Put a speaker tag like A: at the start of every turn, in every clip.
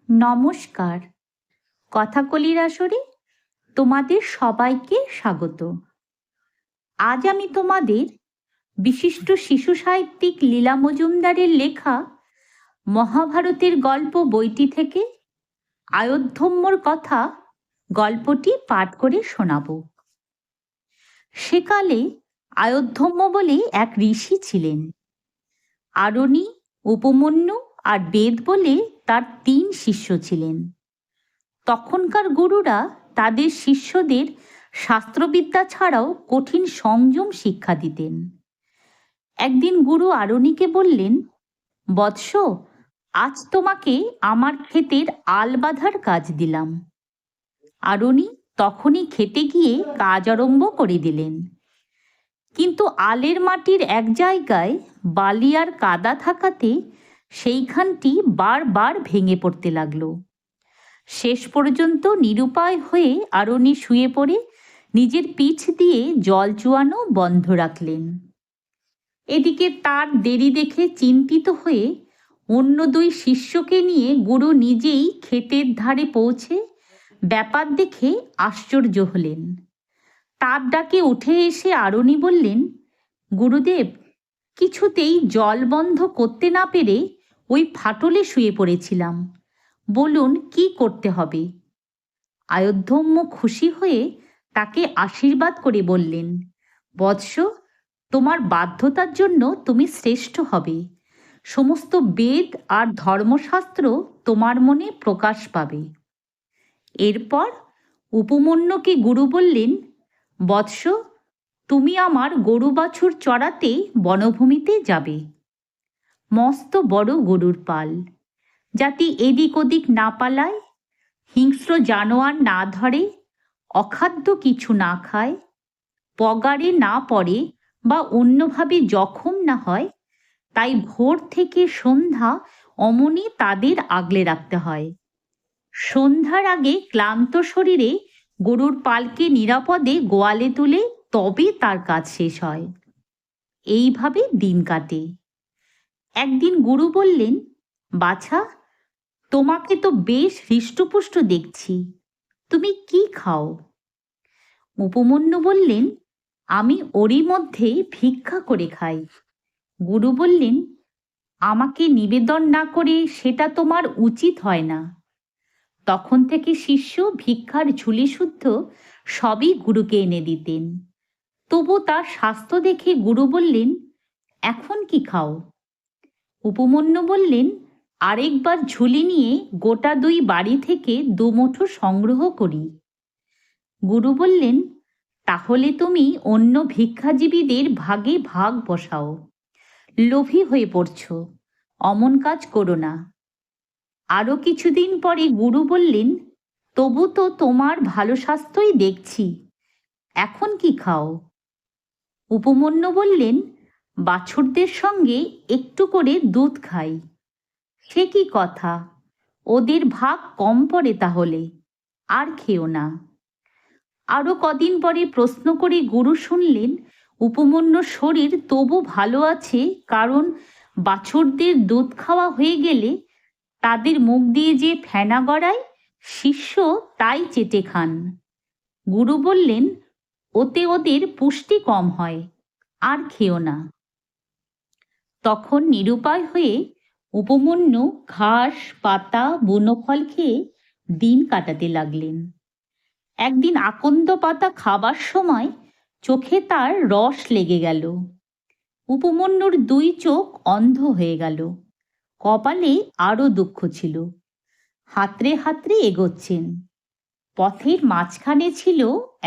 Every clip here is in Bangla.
A: নমস্কার। কথাকলির আসরে তোমাদের সবাইকে স্বাগত। আজ আমি তোমাদের বিশিষ্ট শিশু সাহিত্যিক লীলা মজুমদারের লেখা মহাভারতের গল্প বইটি থেকে আয়োধ্যম্যর কথা গল্পটি পাঠ করে শোনাব। সেকালে আয়োধ্যম্য বলে এক ঋষি ছিলেন। আরণি, উপমন্যু আর বেদ বলে তার 3 শিষ্য ছিলেন। তখনকার গুরুরা তাদের শিষ্যদের শাস্ত্রবিদ্যা ছাড়াও কঠিন সংযম শিক্ষা দিতেন। একদিন গুরু আরণিকে বললেন, বৎস, আজ তোমাকে আমার ক্ষেতের আল বাঁধার কাজ দিলাম। আরণি তখনই খেতে গিয়ে কাজ আরম্ভ করে দিলেন। কিন্তু আলের মাটির এক জায়গায় বালি আর কাদা থাকাতে সেইখানটি বারবার ভেঙে পড়তে লাগলো। শেষ পর্যন্ত নিরুপায় হয়ে আরণি শুয়ে পড়ে নিজের পিঠ দিয়ে জল চুয়ানো বন্ধ রাখলেন। এদিকে তার দেরি দেখে চিন্তিত হয়ে অন্য 2 শিষ্যকে নিয়ে গুরু নিজেই ক্ষেতের ধারে পৌঁছে ব্যাপার দেখে আশ্চর্য হলেন। তার ডাকে উঠে এসে আরণি বললেন, গুরুদেব, কিছুতেই জল বন্ধ করতে না পেরে ওই ফাটলে শুয়ে পড়েছিলাম, বলুন কি করতে হবে? আয়োধ্যম্য খুশি হয়ে তাকে আশীর্বাদ করে বললেন, বৎস, তোমার বাধ্যতার জন্য তুমি শ্রেষ্ঠ হবে। সমস্ত বেদ আর ধর্মশাস্ত্র তোমার মনে প্রকাশ পাবে। এরপর উপমন্যুকে গুরু বললেন, বৎস, তুমি আমার গরু বাছুর চড়াতে বনভূমিতে যাবে। মস্ত বড় গরুর পাল, যাতে এদিক ওদিক না পালায়, হিংস্র জানোয়ার না ধরে, অখাদ্য কিছু না খায়, পগারে না পড়ে বা অন্যভাবে জখম না হয়, তাই ভোর থেকে সন্ধ্যা অমনি তাদের আগলে রাখতে হয়। সন্ধ্যার আগে ক্লান্ত শরীরে গরুর পালকে নিরাপদে গোয়ালে তুলে তবে তার কাজ শেষ হয়। এইভাবে দিন কাটে। একদিন গুরু বললেন, বাছা, তোমাকে তো বেশ হৃষ্টপুষ্ট দেখছি, তুমি কি খাও? উপমন্যু বললেন, আমি ওরই মধ্যে ভিক্ষা করে খাই। গুরু বললেন, আমাকে নিবেদন না করে সেটা তোমার উচিত হয় না। তখন থেকে শিষ্য ভিক্ষার ঝুলি শুদ্ধ সবই গুরুকে এনে দিতেন। তবু তার স্বাস্থ্য দেখে গুরু বললেন, এখন কি খাও? উপমন্যু বললেন, আরেকবার ঝুলি নিয়ে গোটা 2 বাড়ি থেকে 2 মুঠো সংগ্রহ করি। গুরু বললেন, তাহলে তুমি অন্য ভিক্ষাজীবীদের ভাগে ভাগ বসাও। লোভী হয়ে পড়ছ, অমন কাজ করো না। আরও কিছুদিন পরে গুরু বললেন, তবু তো তোমার ভালো স্বাস্থ্যই দেখছি, এখন কি খাও? উপমন্যু বললেন, বাছুরদের সঙ্গে একটু করে দুধ খাই। সে কি কথা, ওদের ভাগ কম পড়ে তাহলে, আর খেও না। আরও কদিন পরে প্রশ্ন করে গুরু শুনলেন উপমন্যুর শরীর তবু ভালো আছে, কারণ বাছুরদের দুধ খাওয়া হয়ে গেলে তাদের মুখ দিয়ে যে ফেনা গড়ায়, শিষ্য তাই চেটে খান। গুরু বললেন, ওতে ওদের পুষ্টি কম হয়, আর খেও না। তখন নিরুপায় হয়ে উপমন্যু ঘাস, পাতা, বুনো ফল খেয়ে দিন কাটাতে লাগলেন। একদিন আকন্দ পাতা খাবার সময় চোখে তার রস লেগে গেল। উপমন্যুর 2 চোখ অন্ধ হয়ে গেল। কপালে আরও দুঃখ ছিল। হাতড়ে হাতড়ে এগোচ্ছেন। পথের মাঝখানে ছিল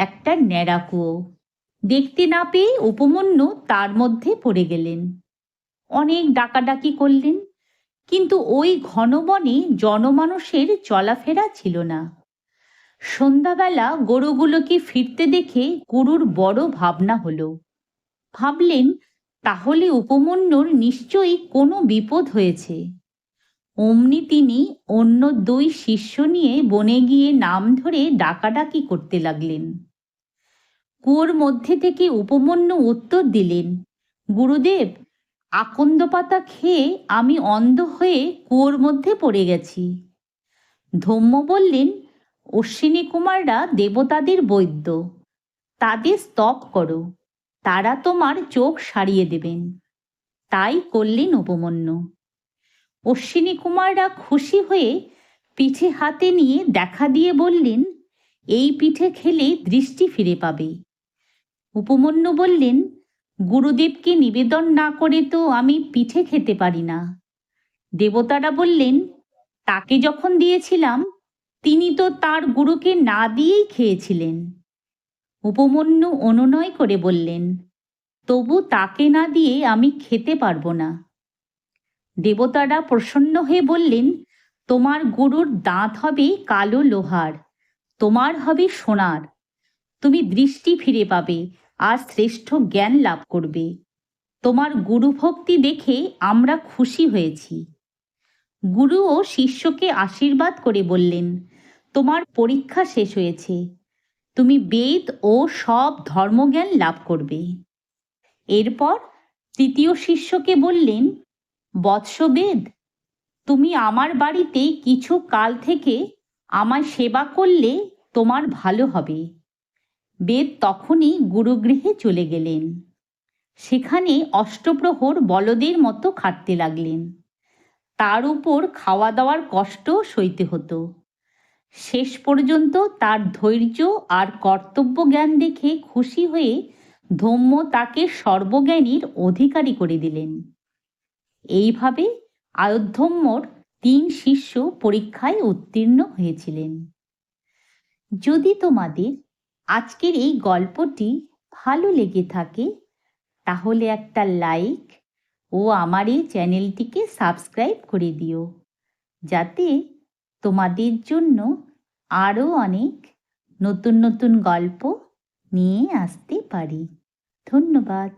A: একটা ন্যাড়া কুয়ো। দেখতে না পেয়ে উপমন্যু তার মধ্যে পড়ে গেলেন। অনেক ডাকাডাকি করলেন, কিন্তু ওই ঘন বনে জনমানুষের চলাফেরা ছিল না। সন্ধ্যাবেলা গরুগুলোকে ফিরতে দেখে গুরুর বড় ভাবনা হলো। ভাবলেন, তাহলে উপমন্যুর নিশ্চয়ই কোনো বিপদ হয়েছে। অমনি তিনি অন্য 2 শিষ্য নিয়ে বনে গিয়ে নাম ধরে ডাকাডাকি করতে লাগলেন। কুয়োর মধ্যে থেকে উপমন্যু উত্তর দিলেন, গুরুদেব, আকন্দ পাতা খেয়ে আমি অন্ধ হয়ে কুয়োর মধ্যে পড়ে গেছি। ধম্ম বললেন, অশ্বিনী কুমাররা দেবতাদের বৈদ্য, তাদের স্তব করো, তারা তোমার চোখ সারিয়ে দেবেন। তাই করলেন উপমন্যু। অশ্বিনী কুমাররা খুশি হয়ে পিঠে হাতে নিয়ে দেখা দিয়ে বললেন, এই পিঠে খেলে দৃষ্টি ফিরে পাবে। উপমন্যু বললেন, গুরুদেবকে নিবেদন না করে তো আমি পিঠে খেতে পারি না। দেবতারা বললেন, তাকে যখন দিয়েছিলাম তিনি তো তার গুরুকে না দিয়েই খেয়েছিলেন। উপমন্যু অনুনয় করে বললেন, তবু তাকে না দিয়ে আমি খেতে পারবো না। দেবতারা প্রসন্ন হয়ে বললেন, তোমার গুরুর দাঁত হবে কালো লোহার, তোমার হবে সোনার। তুমি দৃষ্টি ফিরে পাবে আর শ্রেষ্ঠ জ্ঞান লাভ করবে। তোমার গুরুভক্তি দেখে আমরা খুশি হয়েছি। গুরুও শিষ্যকে আশীর্বাদ করে বললেন, তোমার পরীক্ষা শেষ হয়েছে, তুমি বেদ ও সব ধর্মজ্ঞান লাভ করবে। এরপর তৃতীয় শিষ্যকে বললেন, বৎস বেদ, তুমি আমার বাড়িতে কিছু কাল থেকে আমায় সেবা করলে তোমার ভালো হবে। বেদ তখনই গুরুগৃহে চলে গেলেন। সেখানে অষ্টপ্রহর বলদের মতো খাটতে লাগলেন। তার উপর খাওয়া দাওয়ার কষ্ট সইতে হতো। শেষ পর্যন্ত তার ধৈর্য আর কর্তব্য জ্ঞান দেখে খুশি হয়ে ধম্ম তাকে সর্বজ্ঞানীর অধিকারী করে দিলেন। এইভাবে আয়োধ্যম্যর 3 শিষ্য পরীক্ষায় উত্তীর্ণ হয়েছিলেন। যদি তোমাদের আজকের এই গল্পটি ভালো লেগে থাকে তাহলে একটা লাইক ও আমার এই চ্যানেলটিকে সাবস্ক্রাইব করে দিও, যাতে তোমাদের জন্য আরও অনেক নতুন নতুন গল্প নিয়ে আসতে পারি। ধন্যবাদ।